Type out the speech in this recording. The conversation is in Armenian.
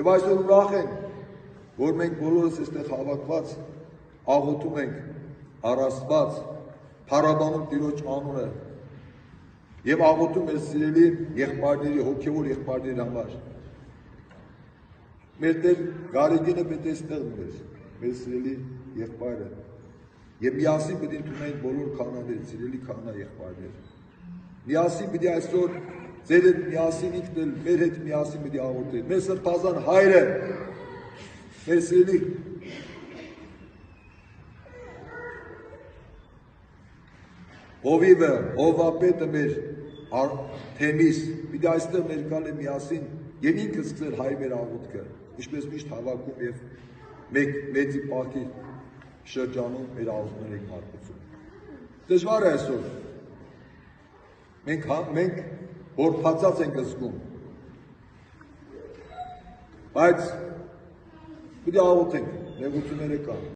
Եվ այսօր ուրախ ենք, որ մենք բոլորս այստեղ հավաքված աղոթում ենք առաստված, փառաբանում Տիրոջ անունը եւ աղոթում մեր սիրելի եղբայրների, հոգեվոր եղբայրների համար։ Մեր Տեր Գարեգինը պետք է այստեղ լիներ, մեր սիրելի եղբայրը, եւ միասին պետք է ընդունենք բոլոր քահանաներ, սիրելի քահանա եղբայրներ։ Միասին պետք է այսօր ձեր հետ միասին ինքն էլ մեր հետ միասին պետք է աղոթել։ Մեր սրբազան հայրը, մեր սիրելի հովիվը, հովապետը մեր թեմիս, պիտի այստեղ ներկան է միասին եւ ինքը սկսել հայ մեր աղոթքը, ինչպես միշտ հավաքում եւ մեծի պահքի շրջանում մեր աղոթքներ ենք մարտուցում։ Դժվար է այսօր։ Մենք հորփածած ենք զգում, բայց պիտի աղոթենք, նեղությունները կան։